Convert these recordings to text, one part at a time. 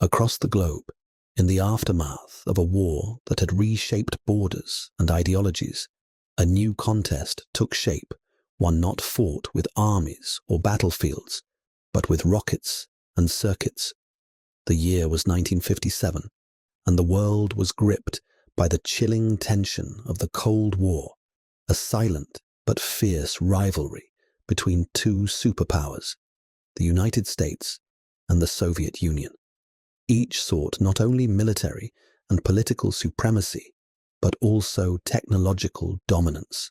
Across the globe, in the aftermath of a war that had reshaped borders and ideologies, a new contest took shape, one not fought with armies or battlefields, but with rockets and circuits. The year was 1957, and the world was gripped by the chilling tension of the Cold War, a silent but fierce rivalry between two superpowers, the United States and the Soviet Union. Each sought not only military and political supremacy, but also technological dominance,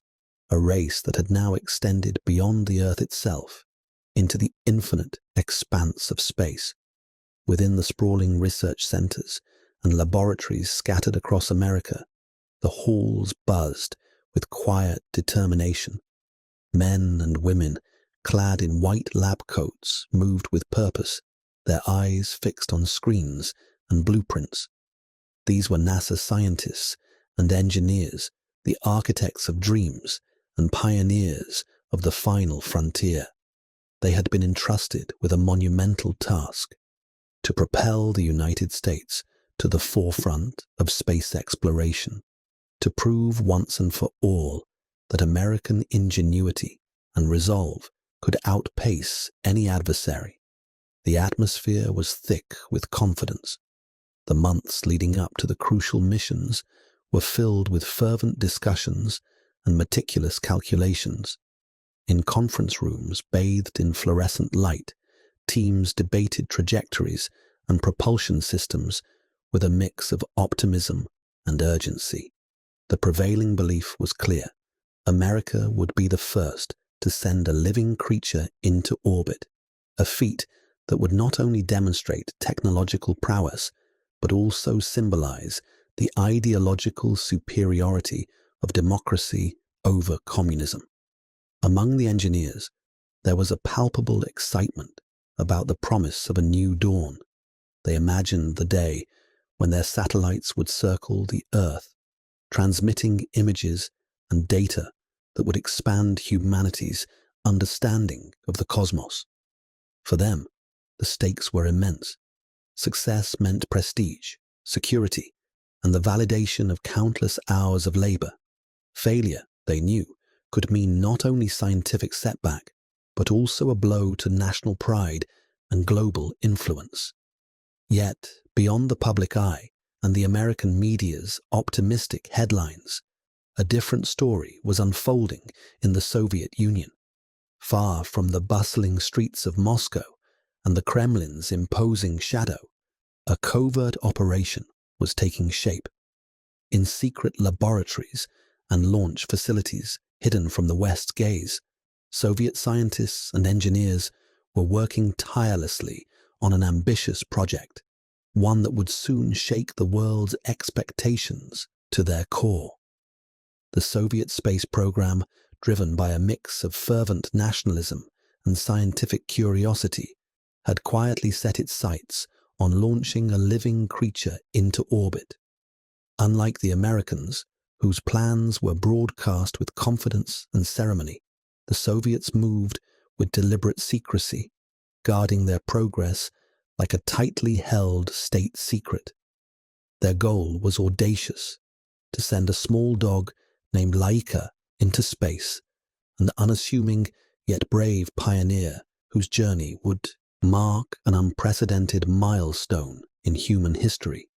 a race that had now extended beyond the Earth itself into the infinite expanse of space. Within the sprawling research centers and laboratories scattered across America, the halls buzzed with quiet determination. Men and women, clad in white lab coats, moved with purpose, their eyes fixed on screens and blueprints. These were NASA scientists and engineers, the architects of dreams and pioneers of the final frontier. They had been entrusted with a monumental task: to propel the United States to the forefront of space exploration, to prove once and for all that American ingenuity and resolve could outpace any adversary. The atmosphere was thick with confidence. The months leading up to the crucial missions were filled with fervent discussions and meticulous calculations. In conference rooms bathed in fluorescent light, teams debated trajectories and propulsion systems with a mix of optimism and urgency. The prevailing belief was clear: America would be the first to send a living creature into orbit, a feat that would not only demonstrate technological prowess, but also symbolize the ideological superiority of democracy over communism. Among the engineers, there was a palpable excitement about the promise of a new dawn. They imagined the day when their satellites would circle the Earth, transmitting images and data that would expand humanity's understanding of the cosmos. For them, the stakes were immense. Success meant prestige, security, and the validation of countless hours of labor. Failure, they knew, could mean not only scientific setback, but also a blow to national pride and global influence. Yet, beyond the public eye and the American media's optimistic headlines, a different story was unfolding in the Soviet Union. Far from the bustling streets of Moscow and the Kremlin's imposing shadow, a covert operation was taking shape. In secret laboratories and launch facilities hidden from the West's gaze, Soviet scientists and engineers were working tirelessly on an ambitious project, one that would soon shake the world's expectations to their core. The Soviet space program, driven by a mix of fervent nationalism and scientific curiosity, had quietly set its sights on launching a living creature into orbit. Unlike the Americans, whose plans were broadcast with confidence and ceremony, the Soviets moved with deliberate secrecy, guarding their progress like a tightly held state secret. Their goal was audacious: to send a small dog named Laika into space, an unassuming yet brave pioneer whose journey would mark an unprecedented milestone in human history.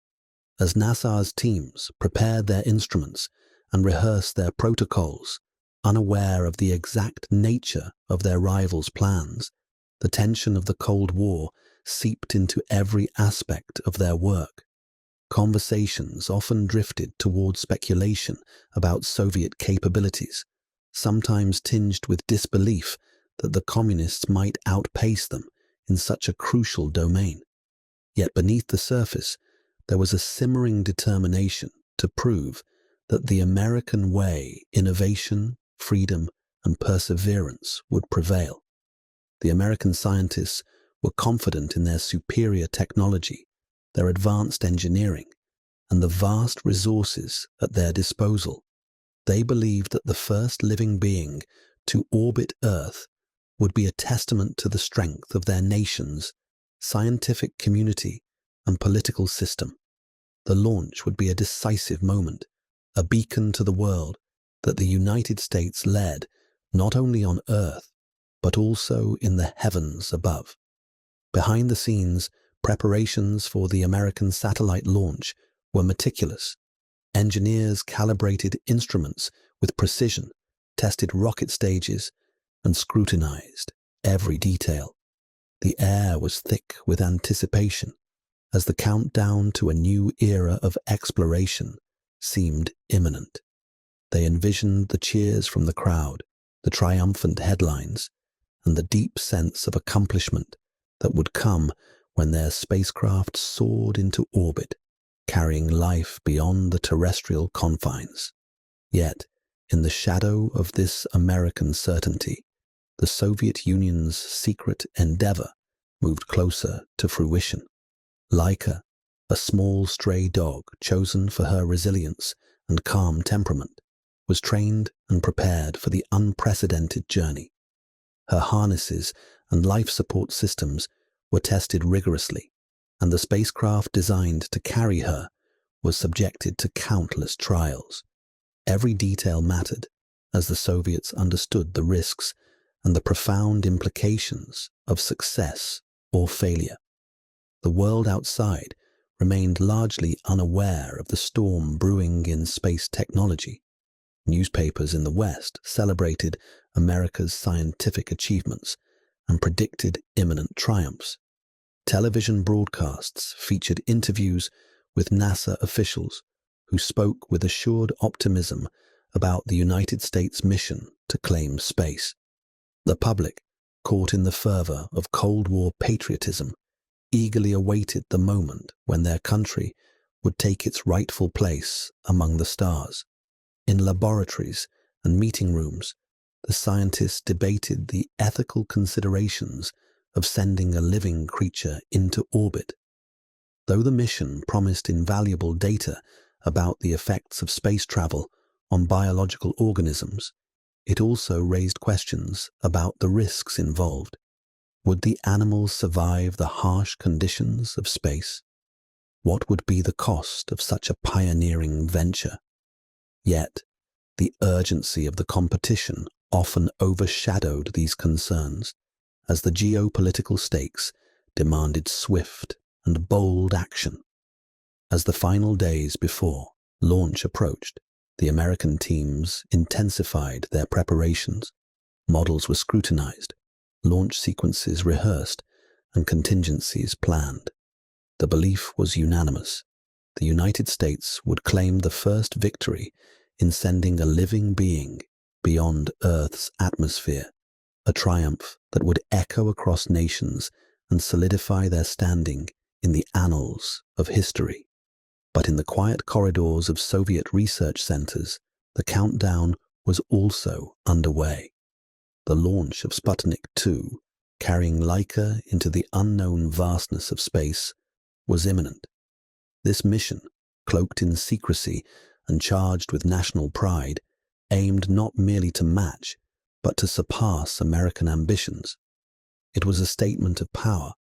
As NASA's teams prepared their instruments and rehearsed their protocols, unaware of the exact nature of their rivals' plans, the tension of the Cold War seeped into every aspect of their work. Conversations often drifted toward speculation about Soviet capabilities, sometimes tinged with disbelief that the communists might outpace them in such a crucial domain. Yet beneath the surface, there was a simmering determination to prove that the American way, innovation, freedom, and perseverance would prevail. The American scientists were confident in their superior technology, their advanced engineering, and the vast resources at their disposal. They believed that the first living being to orbit Earth would be a testament to the strength of their nation's scientific community and political system. The launch would be a decisive moment, a beacon to the world that the United States led not only on Earth, but also in the heavens above. Behind the scenes, preparations for the American satellite launch were meticulous. Engineers calibrated instruments with precision, tested rocket stages, and scrutinized every detail. The air was thick with anticipation as the countdown to a new era of exploration seemed imminent. They envisioned the cheers from the crowd, the triumphant headlines, and the deep sense of accomplishment that would come when their spacecraft soared into orbit, carrying life beyond the terrestrial confines. Yet, in the shadow of this American certainty, the Soviet Union's secret endeavor moved closer to fruition. Laika, a small stray dog chosen for her resilience and calm temperament, was trained and prepared for the unprecedented journey. Her harnesses and life support systems were tested rigorously, and the spacecraft designed to carry her was subjected to countless trials. Every detail mattered, as the Soviets understood the risks and the profound implications of success or failure. The world outside remained largely unaware of the storm brewing in space technology. Newspapers in the West celebrated America's scientific achievements and predicted imminent triumphs. Television broadcasts featured interviews with NASA officials who spoke with assured optimism about the United States mission to claim space. The public, caught in the fervor of Cold War patriotism, eagerly awaited the moment when their country would take its rightful place among the stars. In laboratories and meeting rooms, the scientists debated the ethical considerations of sending a living creature into orbit. Though the mission promised invaluable data about the effects of space travel on biological organisms, it also raised questions about the risks involved. Would the animals survive the harsh conditions of space? What would be the cost of such a pioneering venture? Yet, the urgency of the competition often overshadowed these concerns, as the geopolitical stakes demanded swift and bold action. As the final days before launch approached, the American teams intensified their preparations. Models were scrutinized, launch sequences rehearsed, and contingencies planned. The belief was unanimous. The United States would claim the first victory in sending a living being beyond Earth's atmosphere, a triumph that would echo across nations and solidify their standing in the annals of history. But in the quiet corridors of Soviet research centers, the countdown was also underway. The launch of Sputnik 2, carrying Laika into the unknown vastness of space, was imminent. This mission, cloaked in secrecy and charged with national pride, aimed not merely to match, but to surpass American ambitions. It was a statement of power,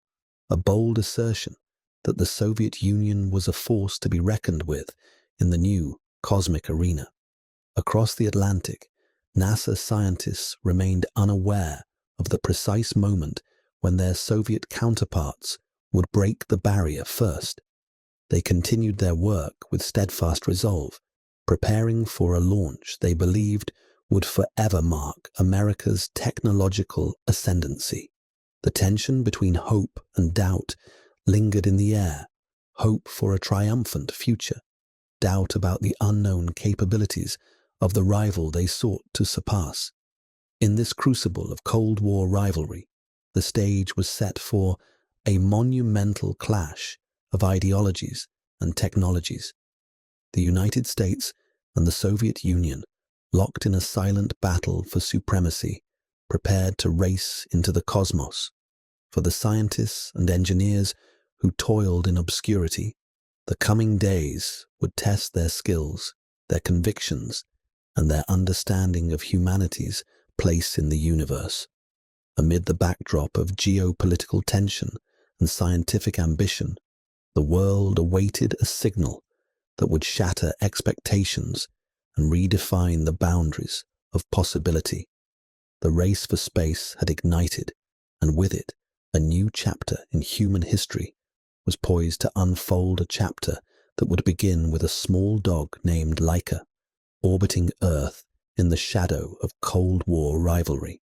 a bold assertion that the Soviet Union was a force to be reckoned with in the new cosmic arena. Across the Atlantic, NASA scientists remained unaware of the precise moment when their Soviet counterparts would break the barrier first. They continued their work with steadfast resolve, preparing for a launch they believed would forever mark America's technological ascendancy. The tension between hope and doubt lingered in the air, hope for a triumphant future, doubt about the unknown capabilities of the rival they sought to surpass. In this crucible of Cold War rivalry, the stage was set for a monumental clash of ideologies and technologies. The United States and the Soviet Union, locked in a silent battle for supremacy, prepared to race into the cosmos. For the scientists and engineers who toiled in obscurity, the coming days would test their skills, their convictions, and their understanding of humanity's place in the universe. Amid the backdrop of geopolitical tension and scientific ambition, The world awaited a signal that would shatter expectations and redefine the boundaries of possibility. The race for space had ignited, and with it, a new chapter in human history was poised to unfold, a chapter that would begin with a small dog named Laika, orbiting Earth in the shadow of Cold War rivalry.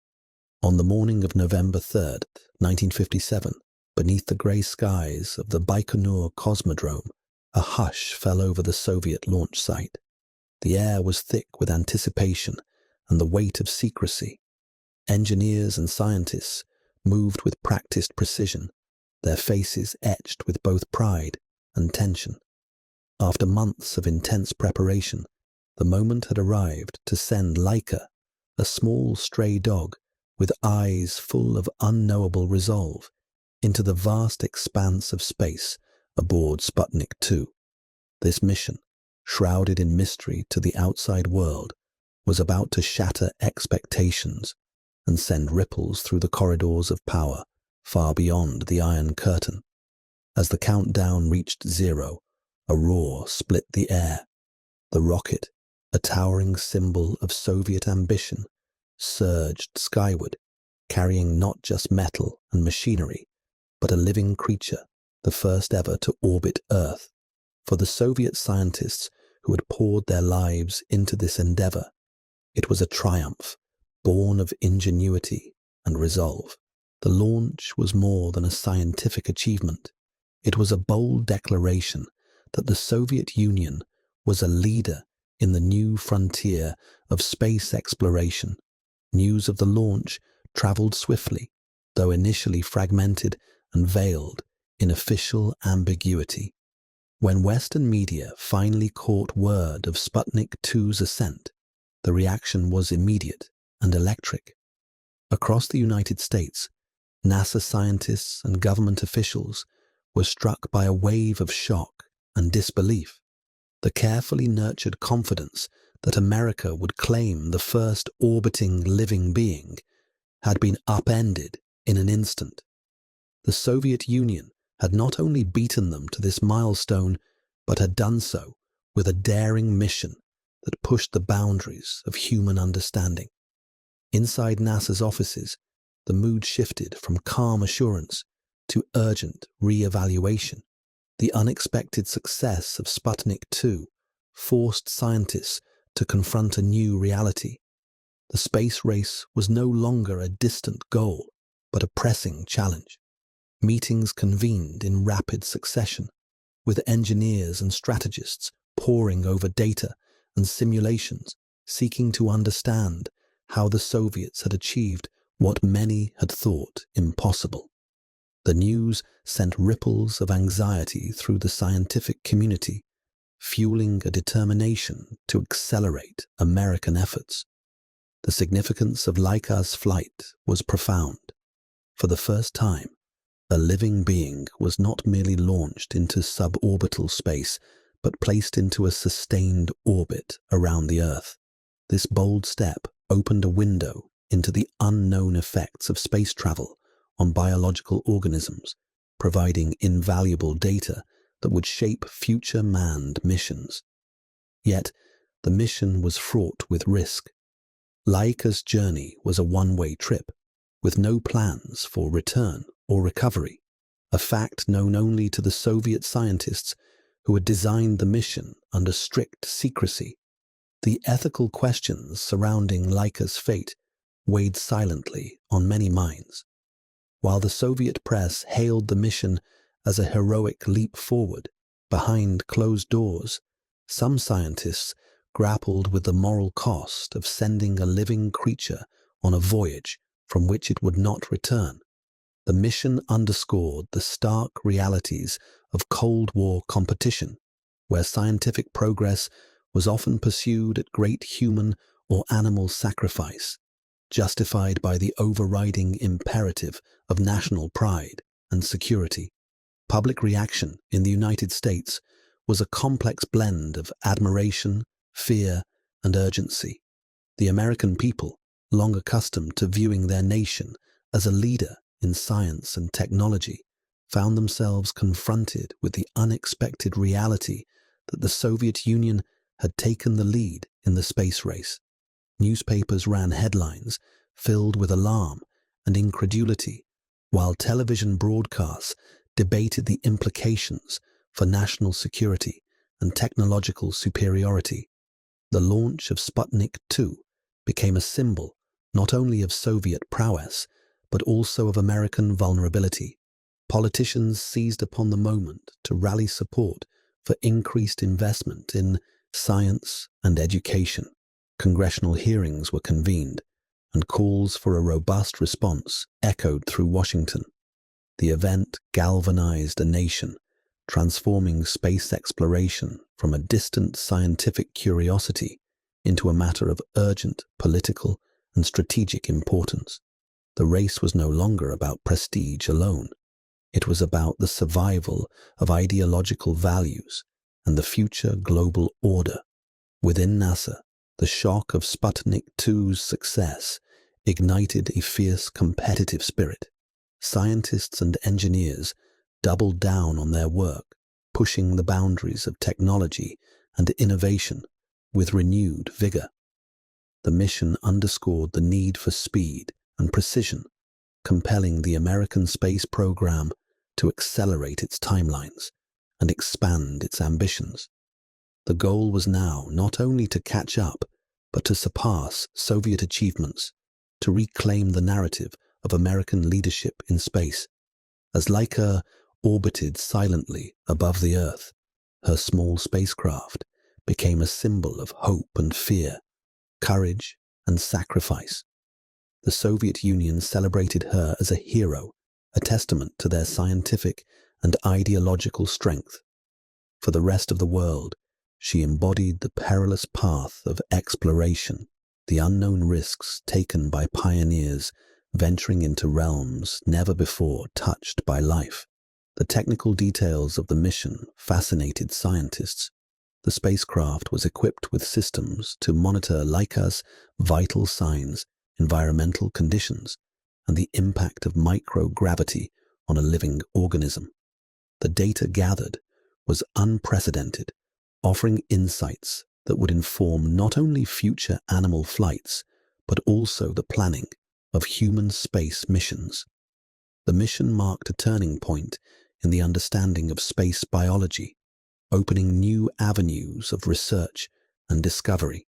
On the morning of November 3rd, 1957, beneath the grey skies of the Baikonur Cosmodrome, a hush fell over the Soviet launch site. The air was thick with anticipation and the weight of secrecy. Engineers and scientists moved with practiced precision, their faces etched with both pride and tension. After months of intense preparation, the moment had arrived to send Laika, a small stray dog with eyes full of unknowable resolve, into the vast expanse of space aboard Sputnik 2. This mission, shrouded in mystery to the outside world, was about to shatter expectations and send ripples through the corridors of power far beyond the Iron Curtain. As the countdown reached 0, a roar split the air. The rocket, a towering symbol of Soviet ambition, surged skyward, carrying not just metal and machinery, but a living creature, the first ever to orbit Earth. For the Soviet scientists who had poured their lives into this endeavor, it was a triumph, born of ingenuity and resolve. The launch was more than a scientific achievement. It was a bold declaration that the Soviet Union was a leader in the new frontier of space exploration. News of the launch traveled swiftly, though initially fragmented and veiled in official ambiguity. When Western media finally caught word of Sputnik 2's ascent, the reaction was immediate and electric. Across the United States, NASA scientists and government officials were struck by a wave of shock and disbelief. The carefully nurtured confidence that America would claim the first orbiting living being had been upended in an instant. The Soviet Union had not only beaten them to this milestone, but had done so with a daring mission that pushed the boundaries of human understanding. Inside NASA's offices, the mood shifted from calm assurance to urgent re-evaluation. The unexpected success of Sputnik 2 forced scientists to confront a new reality. The space race was no longer a distant goal, but a pressing challenge. Meetings convened in rapid succession, with engineers and strategists poring over data and simulations, seeking to understand how the Soviets had achieved what many had thought impossible. The news sent ripples of anxiety through the scientific community, fueling a determination to accelerate American efforts. The significance of Laika's flight was profound. For the first time, a living being was not merely launched into suborbital space, but placed into a sustained orbit around the Earth. This bold step opened a window into the unknown effects of space travel on biological organisms, providing invaluable data that would shape future manned missions. Yet, the mission was fraught with risk. Laika's journey was a one-way trip, with no plans for return or recovery, a fact known only to the Soviet scientists who had designed the mission under strict secrecy. The ethical questions surrounding Laika's fate weighed silently on many minds. While the Soviet press hailed the mission as a heroic leap forward, behind closed doors, some scientists grappled with the moral cost of sending a living creature on a voyage from which it would not return. The mission underscored the stark realities of Cold War competition, where scientific progress was often pursued at great human or animal sacrifice, justified by the overriding imperative of national pride and security. Public reaction in the United States was a complex blend of admiration, fear, and urgency. The American people, long accustomed to viewing their nation as a leader in science and technology, found themselves confronted with the unexpected reality that the Soviet Union had taken the lead in the space race. Newspapers ran headlines filled with alarm and incredulity, while television broadcasts debated the implications for national security and technological superiority. The launch of Sputnik 2 became a symbol not only of Soviet prowess, but also of American vulnerability. Politicians seized upon the moment to rally support for increased investment in science and education. Congressional hearings were convened, and calls for a robust response echoed through Washington. The event galvanized a nation, transforming space exploration from a distant scientific curiosity into a matter of urgent political and strategic importance. The race was no longer about prestige alone. It was about the survival of ideological values and the future global order. Within NASA, the shock of Sputnik 2's success ignited a fierce competitive spirit. Scientists and engineers doubled down on their work, pushing the boundaries of technology and innovation with renewed vigor. The mission underscored the need for speed and precision, compelling the American space program to accelerate its timelines and expand its ambitions. The goal was now not only to catch up, but to surpass Soviet achievements, to reclaim the narrative of American leadership in space. As Laika orbited silently above the Earth, her small spacecraft became a symbol of hope and fear, courage and sacrifice. The Soviet Union celebrated her as a hero, a testament to their scientific and ideological strength. For the rest of the world, she embodied the perilous path of exploration, the unknown risks taken by pioneers venturing into realms never before touched by life. The technical details of the mission fascinated scientists. The spacecraft was equipped with systems to monitor Laika's vital signs, environmental conditions, and the impact of microgravity on a living organism. The data gathered was unprecedented, offering insights that would inform not only future animal flights, but also the planning of human space missions. The mission marked a turning point in the understanding of space biology, opening new avenues of research and discovery.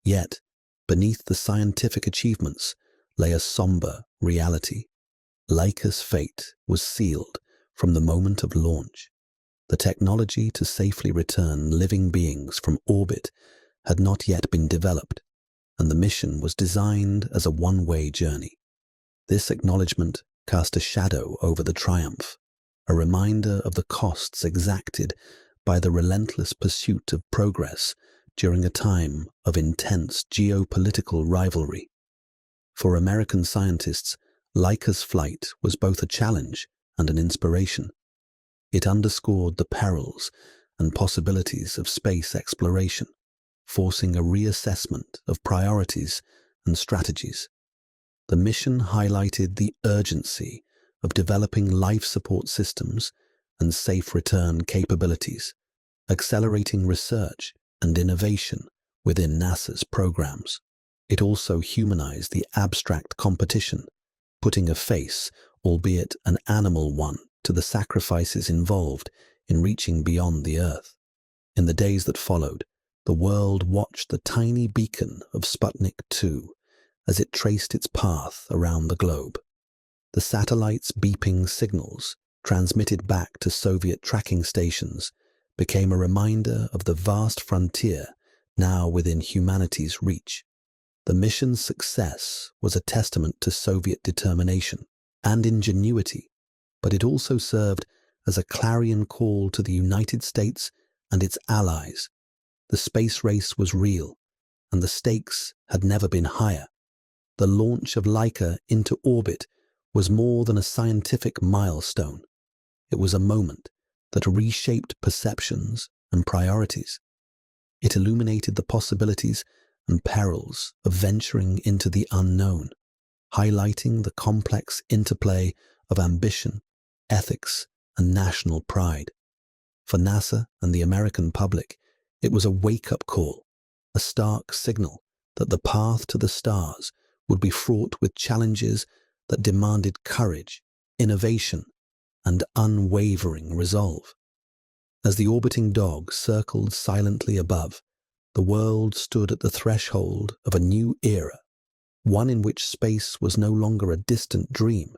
Yet, beneath the scientific achievements lay a somber reality. Laika's fate was sealed from the moment of launch. The technology to safely return living beings from orbit had not yet been developed, and the mission was designed as a one-way journey. This acknowledgement cast a shadow over the triumph, a reminder of the costs exacted by the relentless pursuit of progress during a time of intense geopolitical rivalry. For American scientists, Laika's flight was both a challenge and an inspiration. It underscored the perils and possibilities of space exploration, forcing a reassessment of priorities and strategies. The mission highlighted the urgency of developing life support systems and safe return capabilities, accelerating research and innovation within NASA's programs. It also humanized the abstract competition, putting a face, albeit an animal one, to the sacrifices involved in reaching beyond the Earth. In the days that followed, the world watched the tiny beacon of Sputnik 2 as it traced its path around the globe. The satellite's beeping signals, transmitted back to Soviet tracking stations, became a reminder of the vast frontier now within humanity's reach. The mission's success was a testament to Soviet determination and ingenuity, but it also served as a clarion call to the United States and its allies. The space race was real, and the stakes had never been higher. The launch of Laika into orbit was more than a scientific milestone. It was a moment that reshaped perceptions and priorities. It illuminated the possibilities and perils of venturing into the unknown, highlighting the complex interplay of ambition, ethics, and national pride. For NASA and the American public, it was a wake-up call, a stark signal that the path to the stars would be fraught with challenges that demanded courage, innovation, and unwavering resolve. As the orbiting dog circled silently above, the world stood at the threshold of a new era, one in which space was no longer a distant dream,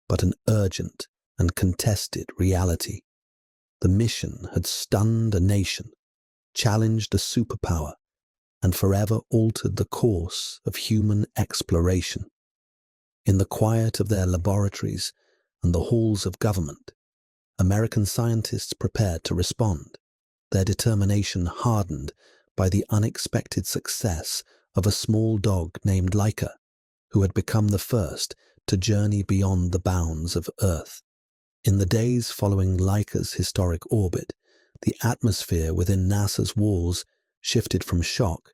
but an urgent and contested reality. The mission had stunned a nation, challenged a superpower, and forever altered the course of human exploration. In the quiet of their laboratories and the halls of government, American scientists prepared to respond, their determination hardened by the unexpected success of a small dog named Laika, who had become the first to journey beyond the bounds of Earth. In the days following Laika's historic orbit, the atmosphere within NASA's walls shifted from shock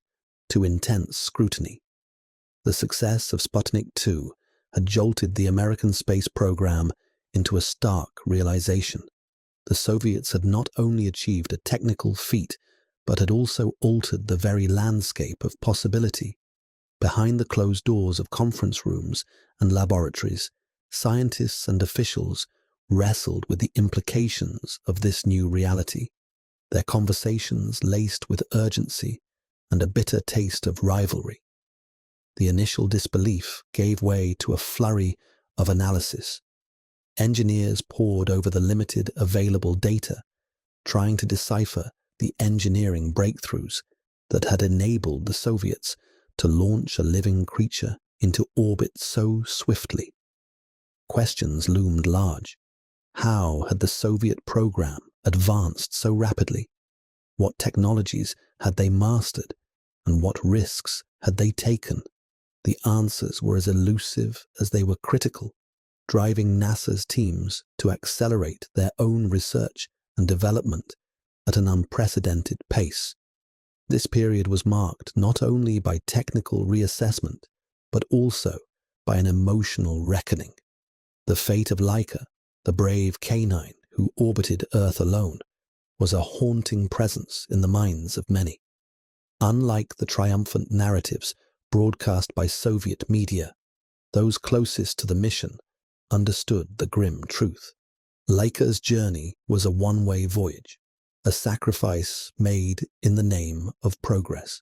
to intense scrutiny. The success of Sputnik 2 had jolted the American space program into a stark realization. The Soviets had not only achieved a technical feat, but had also altered the very landscape of possibility. Behind the closed doors of conference rooms and laboratories, scientists and officials wrestled with the implications of this new reality, their conversations laced with urgency and a bitter taste of rivalry. The initial disbelief gave way to a flurry of analysis. Engineers pored over the limited available data, trying to decipher the engineering breakthroughs that had enabled the Soviets to launch a living creature into orbit so swiftly. Questions loomed large. How had the Soviet program advanced so rapidly? What technologies had they mastered, and what risks had they taken? The answers were as elusive as they were critical, driving NASA's teams to accelerate their own research and development at an unprecedented pace. This period was marked not only by technical reassessment, but also by an emotional reckoning. The fate of Laika, the brave canine who orbited Earth alone, was a haunting presence in the minds of many. Unlike the triumphant narratives broadcast by Soviet media, those closest to the mission understood the grim truth. Laika's journey was a one-way voyage, a sacrifice made in the name of progress.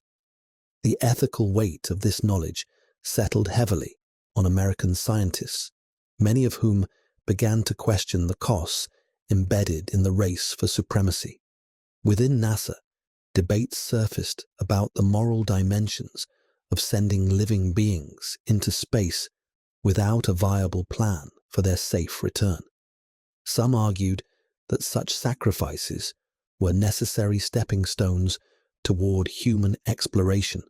The ethical weight of this knowledge settled heavily on American scientists, many of whom began to question the costs embedded in the race for supremacy. Within NASA, debates surfaced about the moral dimensions of sending living beings into space without a viable plan for their safe return. Some argued that such sacrifices were necessary stepping stones toward human exploration,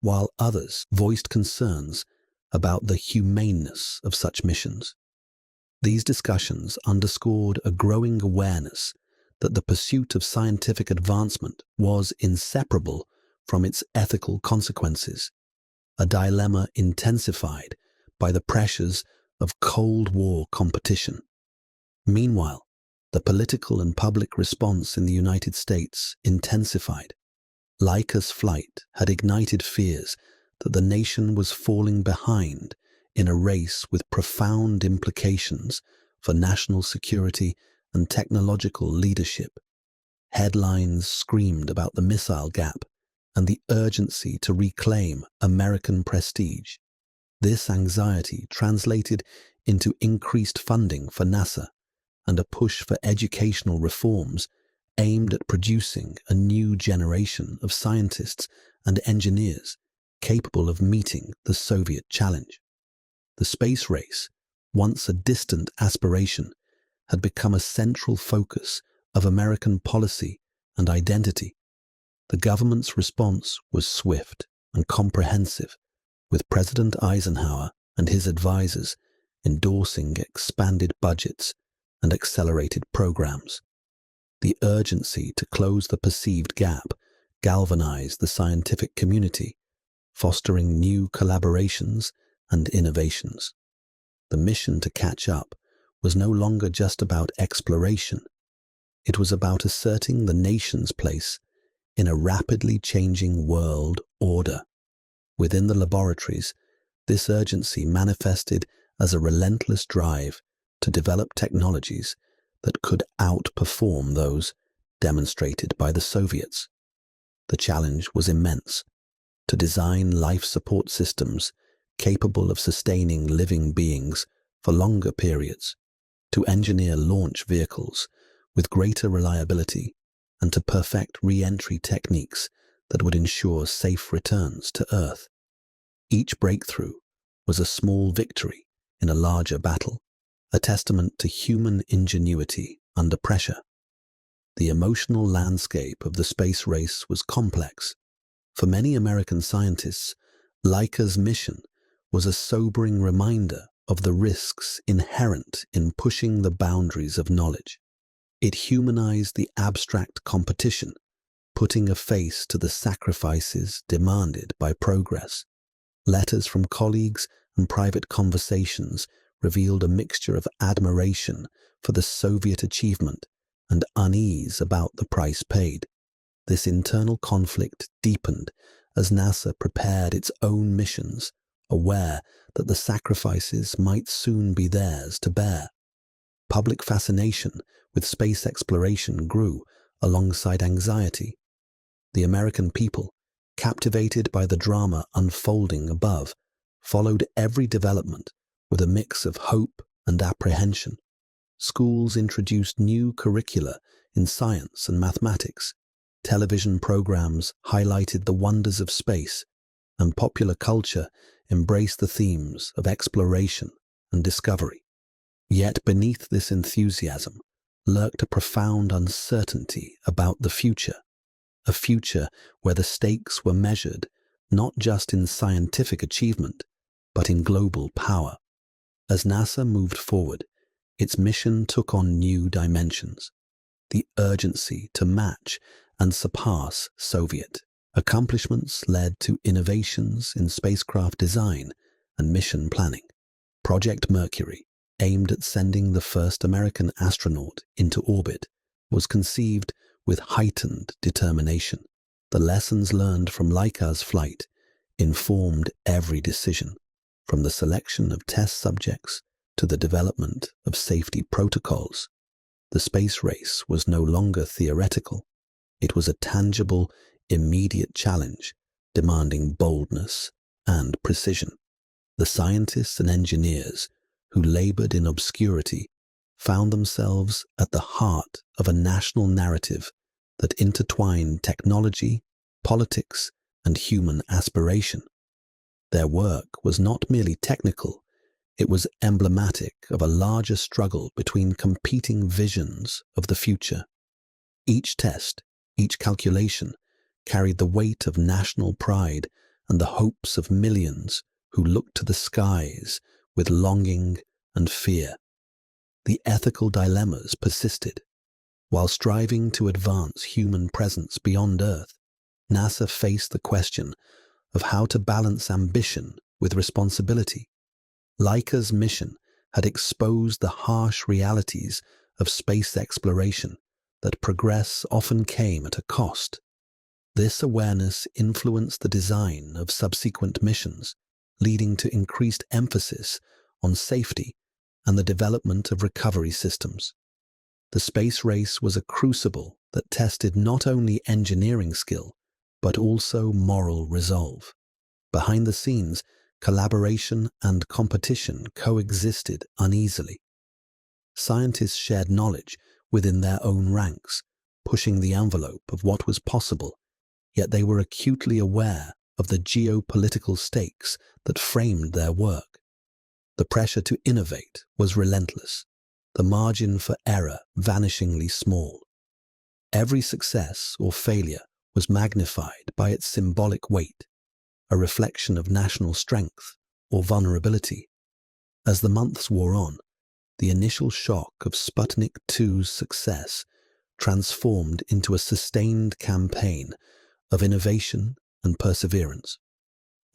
while others voiced concerns about the humaneness of such missions. These discussions underscored a growing awareness that the pursuit of scientific advancement was inseparable from its ethical consequences, a dilemma intensified by the pressures of Cold War competition. Meanwhile, the political and public response in the United States intensified. Laika's flight had ignited fears that the nation was falling behind in a race with profound implications for national security and technological leadership. Headlines screamed about the missile gap and the urgency to reclaim American prestige. This anxiety translated into increased funding for NASA and a push for educational reforms aimed at producing a new generation of scientists and engineers capable of meeting the Soviet challenge. The space race, once a distant aspiration, had become a central focus of American policy and identity. The government's response was swift and comprehensive, with President Eisenhower and his advisors endorsing expanded budgets and accelerated programs. The urgency to close the perceived gap galvanized the scientific community, fostering new collaborations and innovations. The mission to catch up was no longer just about exploration. It was about asserting the nation's place in a rapidly changing world order. Within the laboratories, this urgency manifested as a relentless drive to develop technologies that could outperform those demonstrated by the Soviets. The challenge was immense: to design life support systems capable of sustaining living beings for longer periods, to engineer launch vehicles with greater reliability, and to perfect re-entry techniques that would ensure safe returns to Earth. Each breakthrough was a small victory in a larger battle, a testament to human ingenuity under pressure. The emotional landscape of the space race was complex. For many American scientists, Laika's mission was a sobering reminder of the risks inherent in pushing the boundaries of knowledge. It humanized the abstract competition, putting a face to the sacrifices demanded by progress. Letters from colleagues and private conversations revealed a mixture of admiration for the Soviet achievement and unease about the price paid. This internal conflict deepened as NASA prepared its own missions, aware that the sacrifices might soon be theirs to bear. Public fascination with space exploration grew alongside anxiety. The American people, captivated by the drama unfolding above, followed every development with a mix of hope and apprehension. Schools introduced new curricula in science and mathematics. Television programs highlighted the wonders of space, and popular culture embraced the themes of exploration and discovery. Yet beneath this enthusiasm lurked a profound uncertainty about the future, a future where the stakes were measured not just in scientific achievement, but in global power. As NASA moved forward, its mission took on new dimensions: the urgency to match and surpass Soviet accomplishments led to innovations in spacecraft design and mission planning. Project Mercury, aimed at sending the first American astronaut into orbit, was conceived with heightened determination. The lessons learned from Laika's flight informed every decision, from the selection of test subjects to the development of safety protocols. The space race was no longer theoretical. It was a tangible, immediate challenge, demanding boldness and precision. The scientists and engineers who labored in obscurity found themselves at the heart of a national narrative that intertwined technology, politics, and human aspiration. Their work was not merely technical, it was emblematic of a larger struggle between competing visions of the future. Each test, each calculation, carried the weight of national pride and the hopes of millions who looked to the skies with longing and fear. The ethical dilemmas persisted. While striving to advance human presence beyond Earth, NASA faced the question of how to balance ambition with responsibility. Laika's mission had exposed the harsh realities of space exploration, that progress often came at a cost. This awareness influenced the design of subsequent missions, leading to increased emphasis on safety and the development of recovery systems. The space race was a crucible that tested not only engineering skill, but also moral resolve. Behind the scenes, collaboration and competition coexisted uneasily. Scientists shared knowledge within their own ranks, pushing the envelope of what was possible, yet they were acutely aware of the geopolitical stakes that framed their work. The pressure to innovate was relentless, the margin for error vanishingly small. Every success or failure was magnified by its symbolic weight, a reflection of national strength or vulnerability. As the months wore on, the initial shock of Sputnik 2's success transformed into a sustained campaign of innovation and perseverance.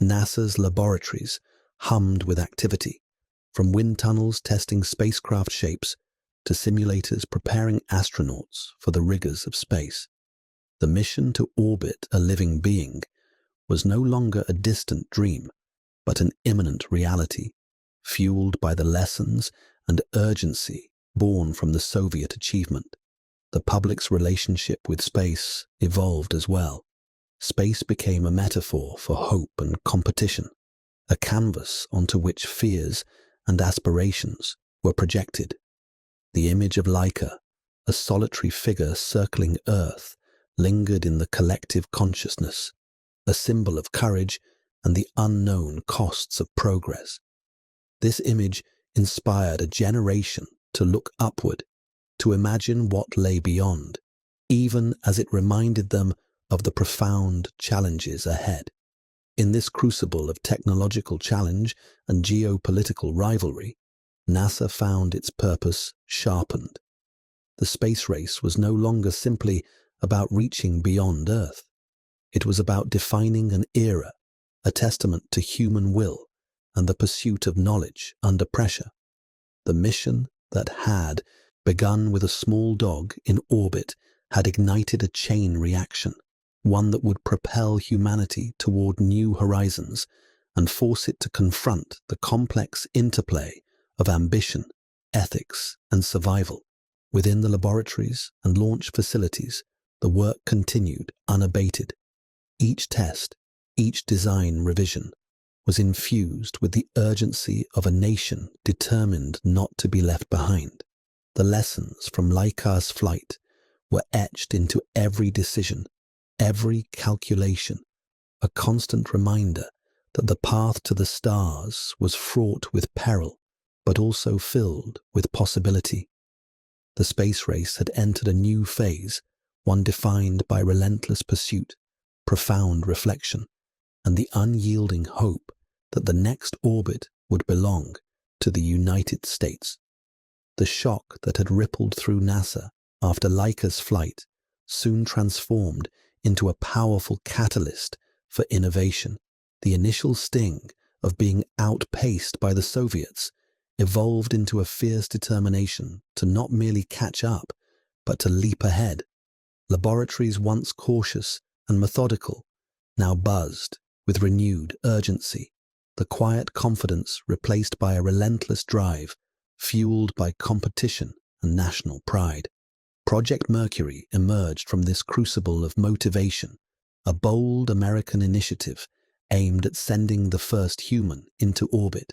NASA's laboratories hummed with activity, from wind tunnels testing spacecraft shapes to simulators preparing astronauts for the rigors of space. The mission to orbit a living being was no longer a distant dream, but an imminent reality, fueled by the lessons and urgency born from the Soviet achievement. The public's relationship with space evolved as well. Space became a metaphor for hope and competition, a canvas onto which fears and aspirations were projected. The image of Laika, a solitary figure circling Earth, lingered in the collective consciousness, a symbol of courage and the unknown costs of progress. This image inspired a generation to look upward, to imagine what lay beyond, even as it reminded them of the profound challenges ahead. In this crucible of technological challenge and geopolitical rivalry, NASA found its purpose sharpened. The space race was no longer simply about reaching beyond Earth. It was about defining an era, a testament to human will and the pursuit of knowledge under pressure. The mission that had begun with a small dog in orbit had ignited a chain reaction, one that would propel humanity toward new horizons and force it to confront the complex interplay of ambition, ethics, and survival. Within the laboratories and launch facilities, the work continued unabated. Each test, each design revision, was infused with the urgency of a nation determined not to be left behind. The lessons from Laika's flight were etched into every decision, every calculation, a constant reminder that the path to the stars was fraught with peril, but also filled with possibility. The space race had entered a new phase, one defined by relentless pursuit, profound reflection, and the unyielding hope that the next orbit would belong to the United States. The shock that had rippled through NASA after Laika's flight soon transformed into a powerful catalyst for innovation. The initial sting of being outpaced by the Soviets evolved into a fierce determination to not merely catch up, but to leap ahead. Laboratories once cautious and methodical now buzzed with renewed urgency, the quiet confidence replaced by a relentless drive, fueled by competition and national pride. Project Mercury emerged from this crucible of motivation, a bold American initiative aimed at sending the first human into orbit.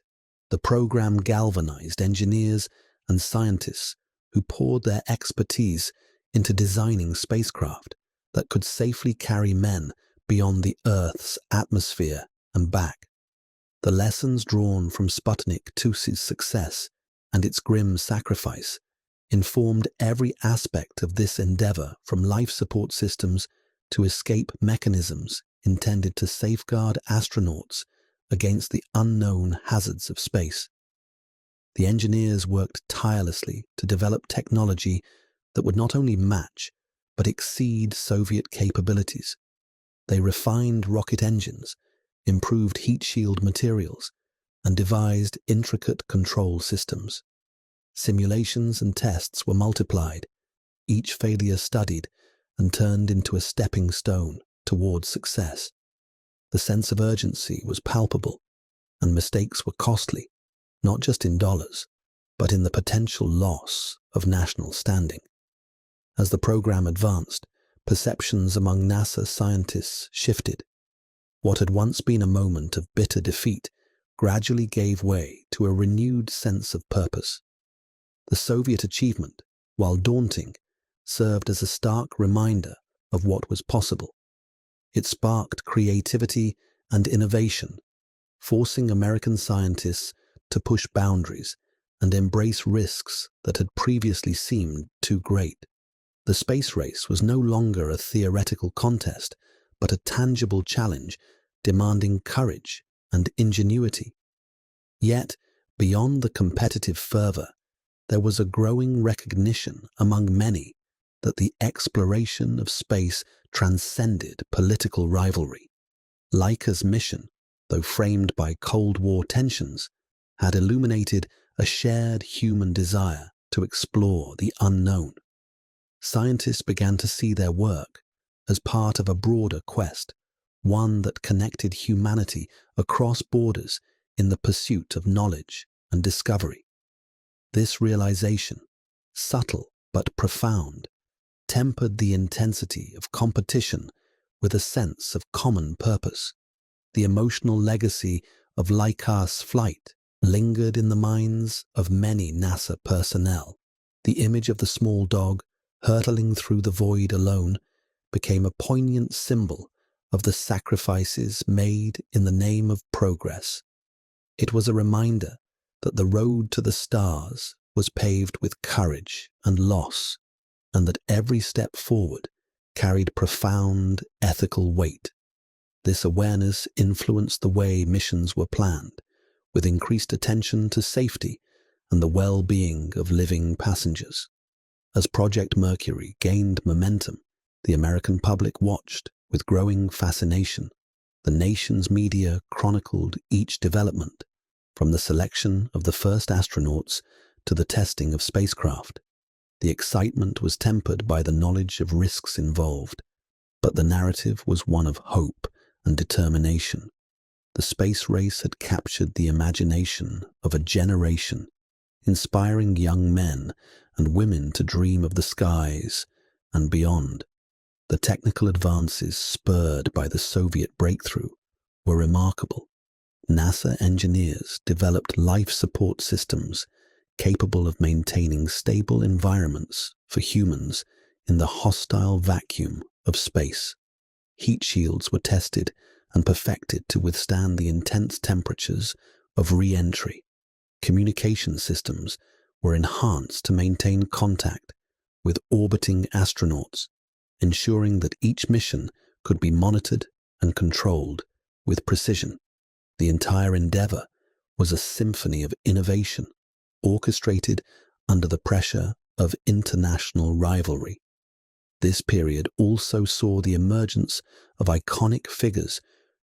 The program galvanized engineers and scientists who poured their expertise into designing spacecraft that could safely carry men beyond the Earth's atmosphere and back. The lessons drawn from Sputnik 2's success and its grim sacrifice informed every aspect of this endeavor, from life support systems to escape mechanisms intended to safeguard astronauts against the unknown hazards of space. The engineers worked tirelessly to develop technology that would not only match, but exceed Soviet capabilities. They refined rocket engines, improved heat shield materials, and devised intricate control systems. Simulations and tests were multiplied, each failure studied and turned into a stepping stone towards success. The sense of urgency was palpable, and mistakes were costly, not just in dollars, but in the potential loss of national standing. As the program advanced, perceptions among NASA scientists shifted. What had once been a moment of bitter defeat gradually gave way to a renewed sense of purpose. The Soviet achievement, while daunting, served as a stark reminder of what was possible. It sparked creativity and innovation, forcing American scientists to push boundaries and embrace risks that had previously seemed too great. The space race was no longer a theoretical contest, but a tangible challenge demanding courage and ingenuity. Yet, beyond the competitive fervor, there was a growing recognition among many that the exploration of space transcended political rivalry. Laika's mission, though framed by Cold War tensions, had illuminated a shared human desire to explore the unknown. Scientists began to see their work as part of a broader quest, one that connected humanity across borders in the pursuit of knowledge and discovery. This realization, subtle but profound, tempered the intensity of competition with a sense of common purpose. The emotional legacy of Laika's flight lingered in the minds of many NASA personnel. The image of the small dog hurtling through the void alone became a poignant symbol of the sacrifices made in the name of progress. It was a reminder that the road to the stars was paved with courage and loss, and that every step forward carried profound ethical weight. This awareness influenced the way missions were planned, with increased attention to safety and the well-being of living passengers. As Project Mercury gained momentum, the American public watched with growing fascination. The nation's media chronicled each development, from the selection of the first astronauts to the testing of spacecraft. The excitement was tempered by the knowledge of risks involved, but the narrative was one of hope and determination. The space race had captured the imagination of a generation, inspiring young men and women to dream of the skies and beyond. The technical advances spurred by the Soviet breakthrough were remarkable. NASA engineers developed life support systems capable of maintaining stable environments for humans in the hostile vacuum of space. Heat shields were tested and perfected to withstand the intense temperatures of re-entry. Communication systems were enhanced to maintain contact with orbiting astronauts, ensuring that each mission could be monitored and controlled with precision. The entire endeavor was a symphony of innovation, orchestrated under the pressure of international rivalry. This period also saw the emergence of iconic figures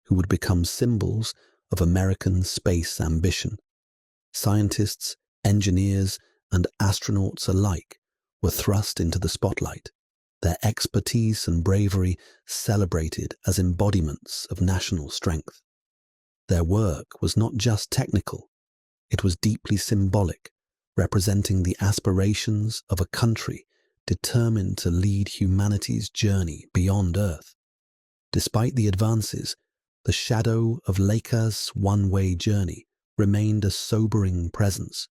who would become symbols of American space ambition. Scientists, engineers, and astronauts alike were thrust into the spotlight, their expertise and bravery celebrated as embodiments of national strength. Their work was not just technical, it was deeply symbolic, representing the aspirations of a country determined to lead humanity's journey beyond Earth. Despite the advances, the shadow of Laika's one-way journey remained a sobering presence.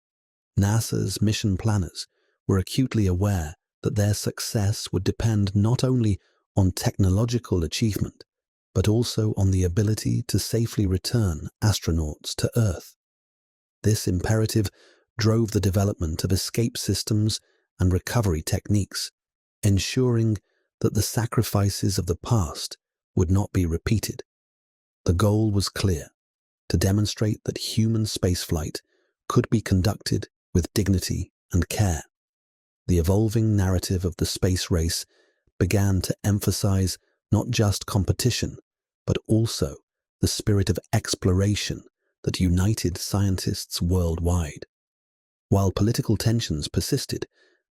NASA's mission planners were acutely aware that their success would depend not only on technological achievement, but also on the ability to safely return astronauts to Earth. This imperative drove the development of escape systems and recovery techniques, ensuring that the sacrifices of the past would not be repeated. The goal was clear: to demonstrate that human spaceflight could be conducted with dignity and care. The evolving narrative of the space race began to emphasize not just competition, but also the spirit of exploration that united scientists worldwide. While political tensions persisted,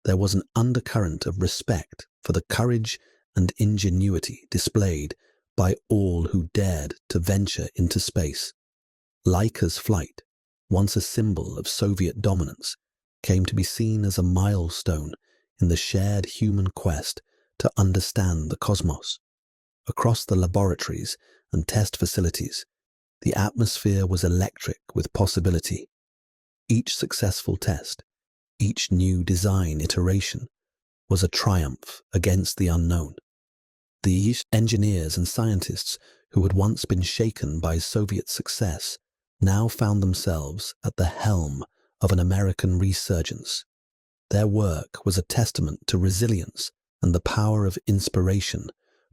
there was an undercurrent of respect for the courage and ingenuity displayed by all who dared to venture into space. Laika's flight, once a symbol of Soviet dominance, came to be seen as a milestone in the shared human quest to understand the cosmos. Across the laboratories and test facilities, the atmosphere was electric with possibility. Each successful test, each new design iteration, was a triumph against the unknown. The engineers and scientists who had once been shaken by Soviet success now found themselves at the helm of an American resurgence. Their work was a testament to resilience and the power of inspiration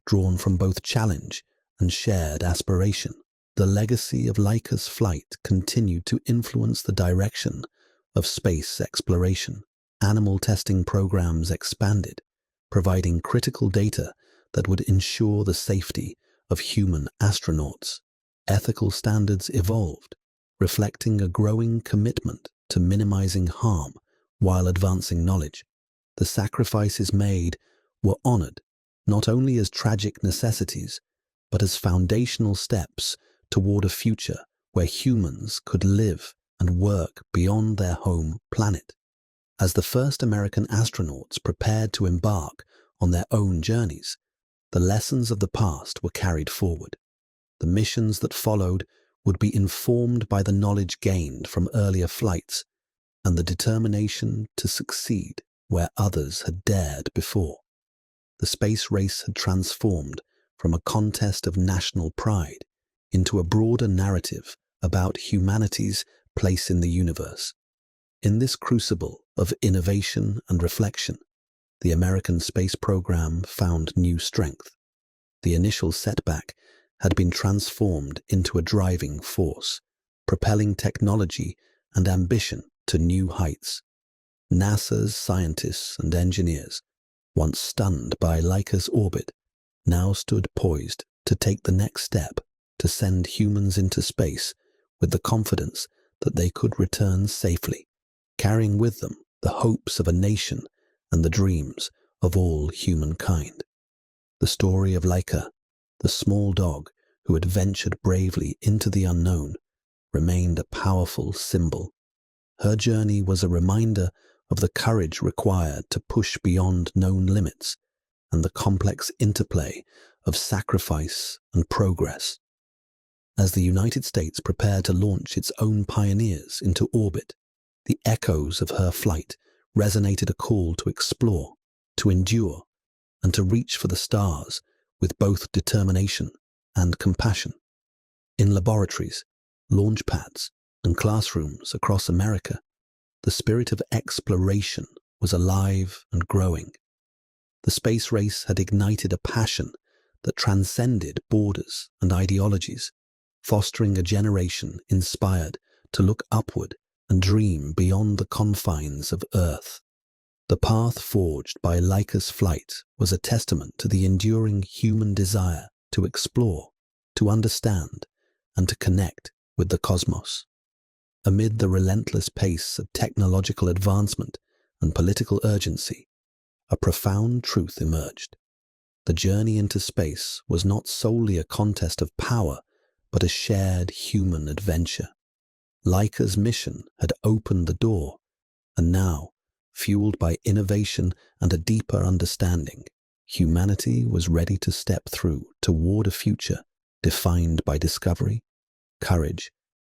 drawn from both challenge and shared aspiration. The legacy of Laika's flight continued to influence the direction of space exploration. Animal testing programs expanded, providing critical data that would ensure the safety of human astronauts. Ethical standards evolved, reflecting a growing commitment to minimizing harm while advancing knowledge. The sacrifices made were honored not only as tragic necessities, but as foundational steps toward a future where humans could live and work beyond their home planet. As the first American astronauts prepared to embark on their own journeys, the lessons of the past were carried forward. The missions that followed would be informed by the knowledge gained from earlier flights and the determination to succeed where others had dared before. The space race had transformed from a contest of national pride into a broader narrative about humanity's place in the universe. In this crucible of innovation and reflection, the American space program found new strength. The initial setback had been transformed into a driving force, propelling technology and ambition to new heights. NASA's scientists and engineers, once stunned by Laika's orbit, now stood poised to take the next step to send humans into space with the confidence that they could return safely, carrying with them the hopes of a nation and the dreams of all humankind. The story of Laika, the small dog who had ventured bravely into the unknown, remained a powerful symbol. Her journey was a reminder of the courage required to push beyond known limits and the complex interplay of sacrifice and progress. As the United States prepared to launch its own pioneers into orbit, the echoes of her flight resonated a call to explore, to endure, and to reach for the stars with both determination and compassion. In laboratories, launch pads, and classrooms across America, the spirit of exploration was alive and growing. The space race had ignited a passion that transcended borders and ideologies, fostering a generation inspired to look upward and dream beyond the confines of Earth. The path forged by Laika's flight was a testament to the enduring human desire to explore, to understand, and to connect with the cosmos. Amid the relentless pace of technological advancement and political urgency, a profound truth emerged. The journey into space was not solely a contest of power, but a shared human adventure. Laika's mission had opened the door, and now, fueled by innovation and a deeper understanding, humanity was ready to step through toward a future defined by discovery, courage,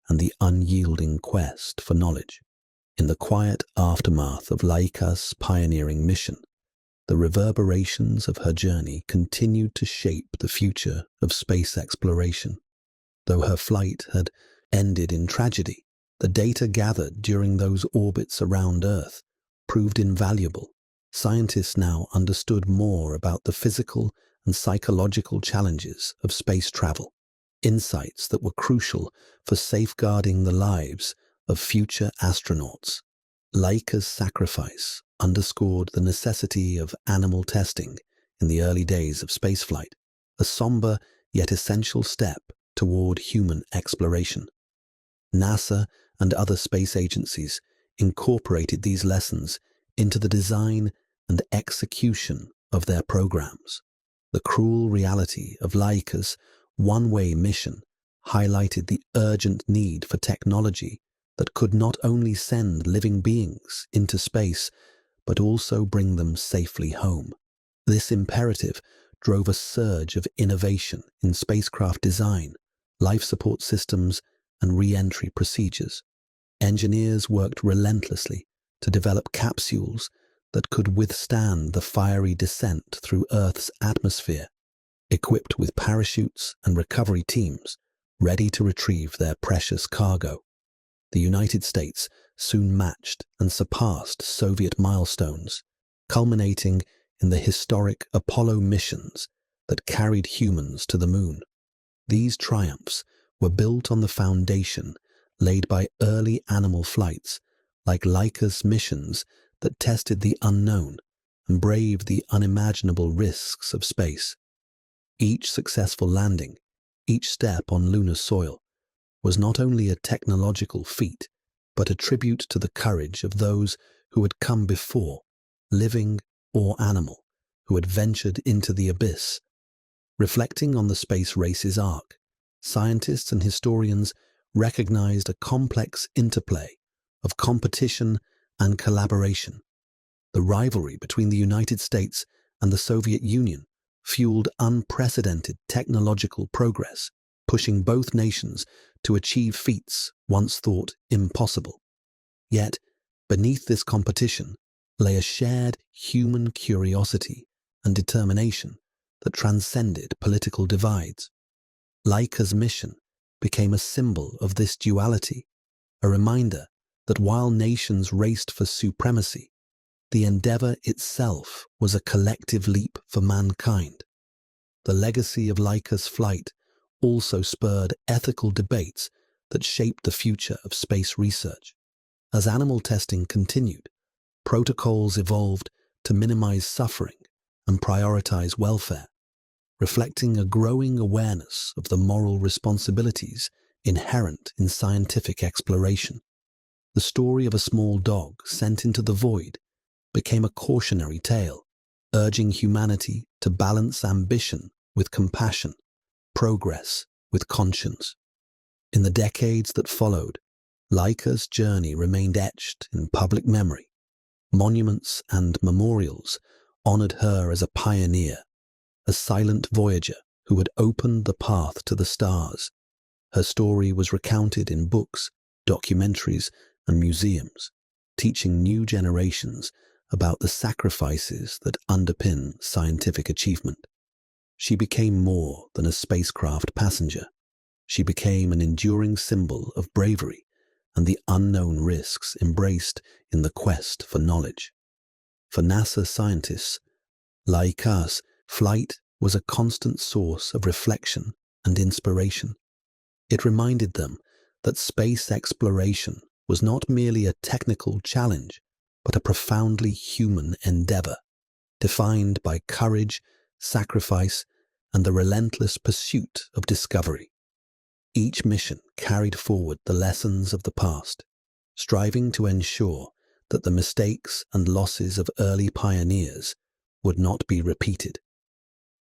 and the unyielding quest for knowledge. In the quiet aftermath of Laika's pioneering mission, the reverberations of her journey continued to shape the future of space exploration. Though her flight had ended in tragedy, the data gathered during those orbits around Earth proved invaluable. Scientists now understood more about the physical and psychological challenges of space travel, insights that were crucial for safeguarding the lives of future astronauts. Laika's sacrifice underscored the necessity of animal testing in the early days of spaceflight, a somber yet essential step toward human exploration. NASA and other space agencies incorporated these lessons into the design and execution of their programs. The cruel reality of Laika's one-way mission highlighted the urgent need for technology that could not only send living beings into space, but also bring them safely home. This imperative drove a surge of innovation in spacecraft design, life support systems, and re-entry procedures. Engineers worked relentlessly to develop capsules that could withstand the fiery descent through Earth's atmosphere, equipped with parachutes and recovery teams ready to retrieve their precious cargo. The United States soon matched and surpassed Soviet milestones, culminating in the historic Apollo missions that carried humans to the moon. These triumphs were built on the foundation laid by early animal flights like Laika's missions that tested the unknown and braved the unimaginable risks of space. Each successful landing, each step on lunar soil, was not only a technological feat, but a tribute to the courage of those who had come before, living or animal, who had ventured into the abyss. Reflecting on the space race's arc, scientists and historians recognized a complex interplay of competition and collaboration. The rivalry between the United States and the Soviet Union fueled unprecedented technological progress, pushing both nations to achieve feats once thought impossible. Yet, beneath this competition lay a shared human curiosity and determination that transcended political divides. Laika's mission became a symbol of this duality, a reminder that while nations raced for supremacy, the endeavor itself was a collective leap for mankind. The legacy of Laika's flight also spurred ethical debates that shaped the future of space research. As animal testing continued, protocols evolved to minimize suffering and prioritize welfare, reflecting a growing awareness of the moral responsibilities inherent in scientific exploration. The story of a small dog sent into the void became a cautionary tale, urging humanity to balance ambition with compassion, progress with conscience. In the decades that followed, Laika's journey remained etched in public memory. Monuments and memorials honored her as a pioneer, a silent voyager who had opened the path to the stars. Her story was recounted in books, documentaries, and museums, teaching new generations about the sacrifices that underpin scientific achievement. She became more than a spacecraft passenger. She became an enduring symbol of bravery and the unknown risks embraced in the quest for knowledge. For NASA scientists, Laika's flight was a constant source of reflection and inspiration. It reminded them that space exploration was not merely a technical challenge, but a profoundly human endeavor, defined by courage, sacrifice, and the relentless pursuit of discovery. Each mission carried forward the lessons of the past, striving to ensure that the mistakes and losses of early pioneers would not be repeated.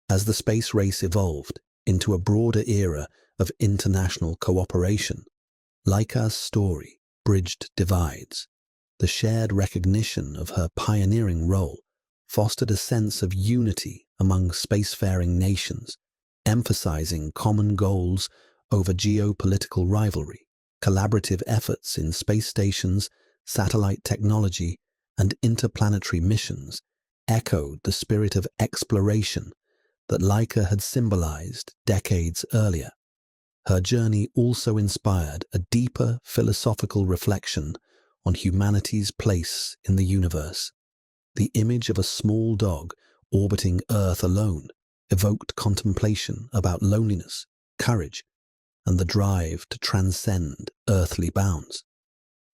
As the space race evolved into a broader era of international cooperation, Laika's story bridged divides. The shared recognition of her pioneering role fostered a sense of unity among spacefaring nations, emphasizing common goals over geopolitical rivalry. Collaborative efforts in space stations, satellite technology, and interplanetary missions echoed the spirit of exploration that Laika had symbolized decades earlier. Her journey also inspired a deeper philosophical reflection on humanity's place in the universe. The image of a small dog orbiting Earth alone evoked contemplation about loneliness, courage, and the drive to transcend earthly bounds.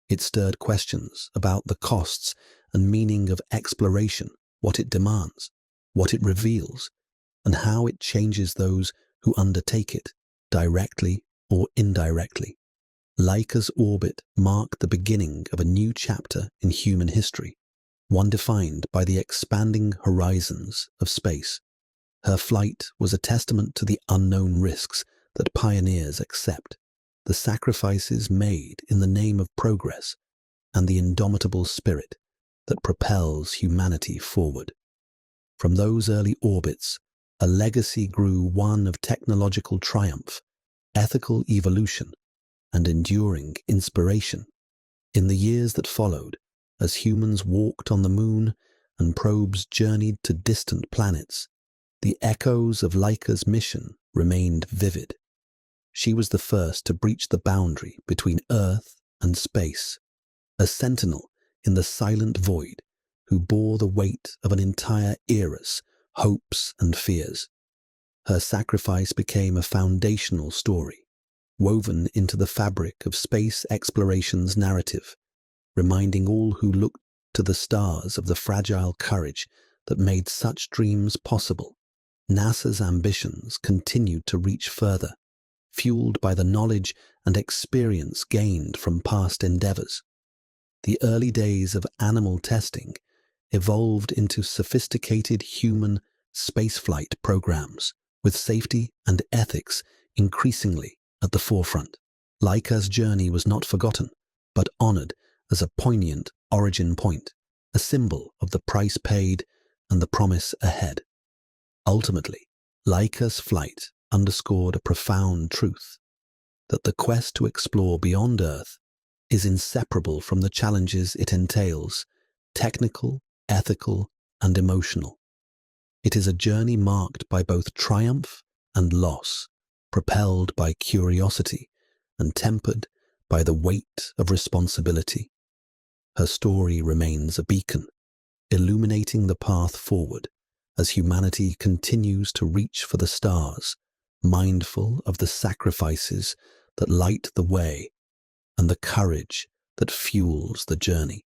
It stirred questions about the costs and meaning of exploration, what it demands, what it reveals, and how it changes those who undertake it, directly or indirectly. Laika's orbit marked the beginning of a new chapter in human history, one defined by the expanding horizons of space. Her flight was a testament to the unknown risks that pioneers accept, the sacrifices made in the name of progress, and the indomitable spirit that propels humanity forward. From those early orbits, a legacy grew, one of technological triumph, ethical evolution, and enduring inspiration. In the years that followed, as humans walked on the moon and probes journeyed to distant planets, the echoes of Laika's mission remained vivid. She was the first to breach the boundary between Earth and space, a sentinel in the silent void who bore the weight of an entire era's hopes and fears. Her sacrifice became a foundational story, woven into the fabric of space exploration's narrative, reminding all who looked to the stars of the fragile courage that made such dreams possible. NASA's ambitions continued to reach further, fueled by the knowledge and experience gained from past endeavors. The early days of animal testing evolved into sophisticated human spaceflight programs, with safety and ethics increasingly at the forefront. Laika's journey was not forgotten, but honored as a poignant origin point, a symbol of the price paid and the promise ahead. Ultimately, Laika's flight underscored a profound truth, that the quest to explore beyond Earth is inseparable from the challenges it entails, technical, ethical, and emotional. It is a journey marked by both triumph and loss, propelled by curiosity and tempered by the weight of responsibility. Her story remains a beacon, illuminating the path forward as humanity continues to reach for the stars, mindful of the sacrifices that light the way and the courage that fuels the journey.